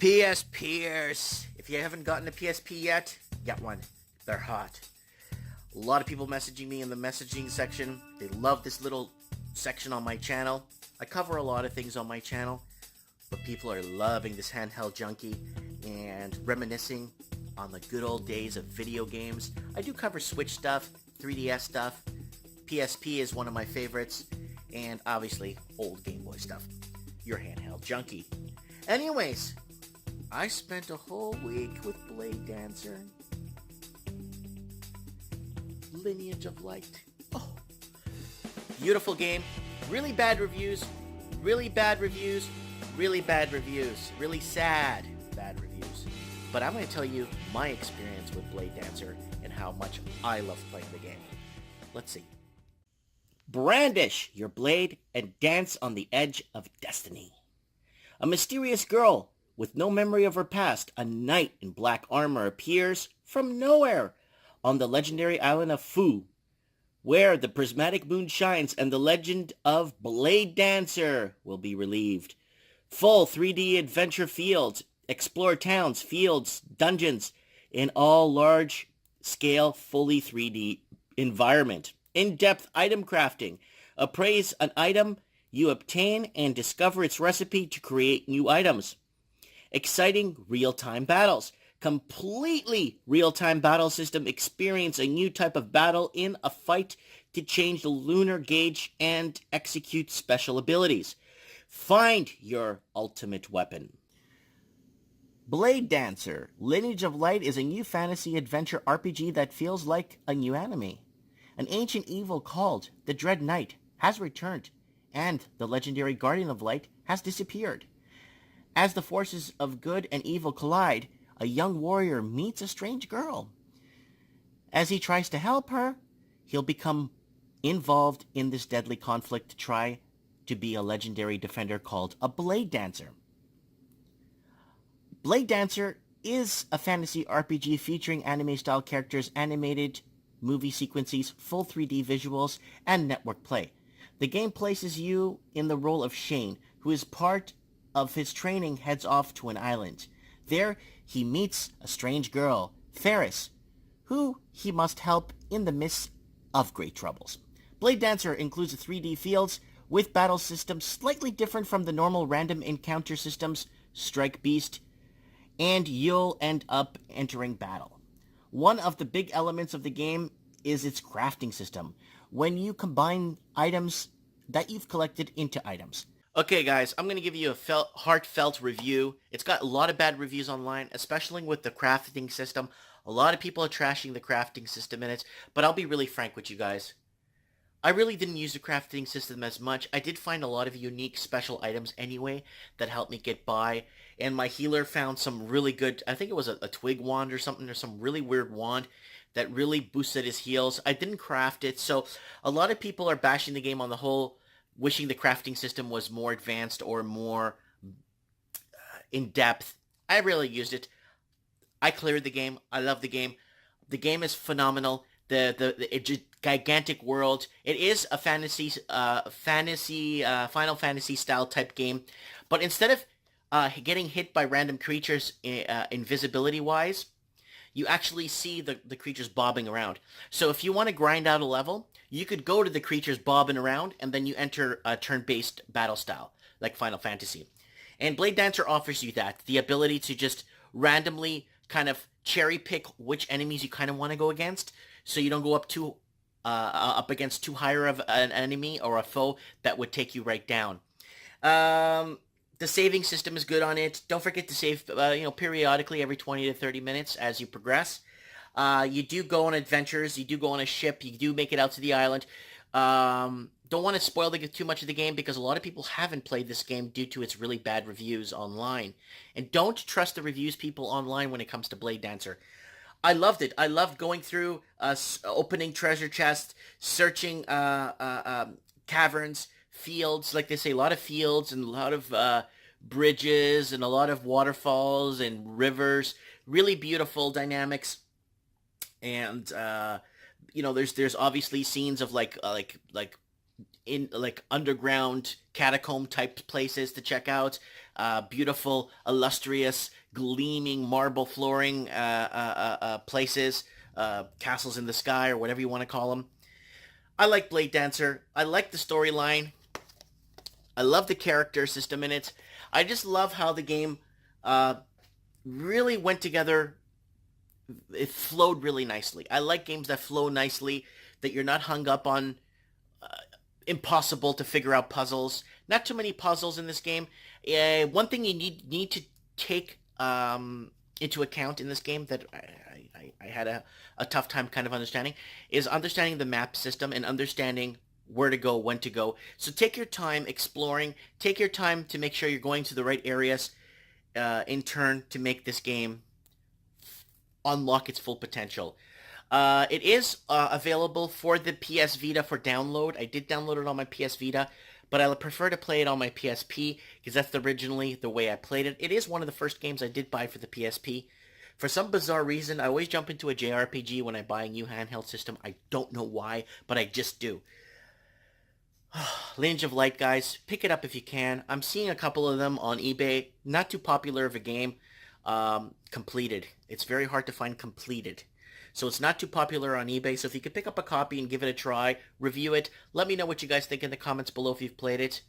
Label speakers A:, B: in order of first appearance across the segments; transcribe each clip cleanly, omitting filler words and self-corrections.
A: PSPers. If you haven't gotten a PSP yet, get one. They're hot. A lot of people messaging me in the messaging section. They love this little section on my channel. I cover a lot of things on my channel, but people are loving this handheld junkie and reminiscing on the good old days of video games. I do cover Switch stuff, 3DS stuff. PSP is one of my favorites, and obviously old Game Boy stuff. Your handheld junkie. Anyways, I spent a whole week with Blade Dancer. Lineage of Light. Oh, beautiful game. Really bad reviews. Really bad reviews. Really bad reviews. Really sad bad reviews. But I'm going to tell you my experience with Blade Dancer and how much I love playing the game. Let's see. Brandish your blade and dance on the edge of destiny. A mysterious girl with no memory of her past, a knight in black armor, appears from nowhere on the legendary island of Fu, where the prismatic moon shines and the legend of Blade Dancer will be relieved. Full 3D adventure fields, explore towns, fields, dungeons, in all large-scale, fully 3D environment. In-depth item crafting. Appraise an item you obtain and discover its recipe to create new items. Exciting real-time battles. Completely real-time battle system. Experience a new type of battle in a fight to change the lunar gauge and execute special abilities. Find your ultimate weapon. Blade Dancer, Lineage of Light is a new fantasy adventure RPG that feels like a new anime. An ancient evil called the Dread Knight has returned, and the legendary Guardian of Light has disappeared. As the forces of good and evil collide, a young warrior meets a strange girl. As he tries to help her, he'll become involved in this deadly conflict to try to be a legendary defender called a Blade Dancer. Blade Dancer is a fantasy RPG featuring anime-style characters, animated movie sequences, full 3D visuals, and network play. The game places you in the role of Shane, who is part of his training heads off to an island. There, he meets a strange girl, Ferris, who he must help in the midst of great troubles. Blade Dancer includes 3D fields with battle systems slightly different from the normal random encounter systems, Strike Beast, and you'll end up entering battle. One of the big elements of the game is its crafting system, when you combine items that you've collected into items. Okay guys, I'm going to give you a heartfelt review. It's got a lot of bad reviews online, especially with the crafting system. A lot of people are trashing the crafting system in it, but I'll be really frank with you guys. I really didn't use the crafting system as much. I did find a lot of unique special items anyway that helped me get by. And my healer found some really good, I think it was a twig wand or something, or some really weird wand that really boosted his heals. I didn't craft it, so a lot of people are bashing the game on the whole, wishing the crafting system was more advanced or more in-depth. I really used it. I cleared the game. I love the game. The game is phenomenal. The gigantic world. It is a Final Fantasy style type game, but instead of getting hit by random creatures invisibility wise, you actually see the creatures bobbing around. So if you want to grind out a level, you could go to the creatures bobbing around, and then you enter a turn-based battle style like Final Fantasy. And Blade Dancer offers you that, the ability to just randomly kind of cherry pick which enemies you kind of want to go against, so you don't go up against too higher of an enemy or a foe that would take you right down. The saving system is good on it. Don't forget to save, periodically every 20 to 30 minutes as you progress. You do go on adventures. You do go on a ship. You do make it out to the island. Don't want to spoil too much of the game because a lot of people haven't played this game due to its really bad reviews online. And don't trust the reviews people online when it comes to Blade Dancer. I loved it. I loved going through, opening treasure chests, searching caverns, fields, like they say, a lot of fields and a lot of bridges and a lot of waterfalls and rivers. Really beautiful dynamics. And there's obviously scenes of like in like underground catacomb type places to check out. beautiful, illustrious, gleaming marble flooring places, castles in the sky, or whatever you want to call them. I like Blade Dancer. I like the storyline. I love the character system in it. I just love how the game uh, really went together. It flowed really nicely. I like games that flow nicely, that you're not hung up on impossible to figure out puzzles. Not too many puzzles in this game. One thing you need to take into account in this game that I had a tough time kind of understanding is understanding the map system and understanding where to go, when to go. So take your time exploring. Take your time to make sure you're going to the right areas in turn to make this game unlock its full potential. It is available for the PS Vita for download. I did download it on my PS Vita, but I prefer to play it on my PSP because that's originally the way I played it. It is one of the first games I did buy for the PSP. For some bizarre reason, I always jump into a JRPG when I buy a new handheld system. I don't know why, but I just do. Lineage of Light, guys. Pick it up if you can. I'm seeing a couple of them on eBay. Not too popular of a game. Completed. It's very hard to find completed. So it's not too popular on eBay. So if you could pick up a copy and give it a try, review it, let me know what you guys think in the comments below if you've played it.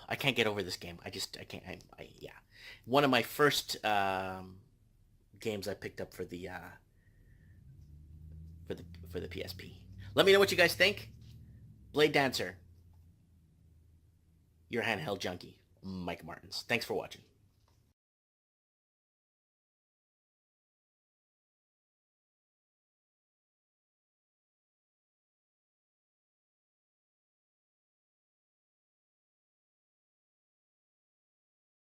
A: I can't get over this game. I can't. Yeah. One of my first games I picked up for the PSP. Let me know what you guys think. Blade Dancer. Your handheld junkie, Mike Martins. Thanks for watching.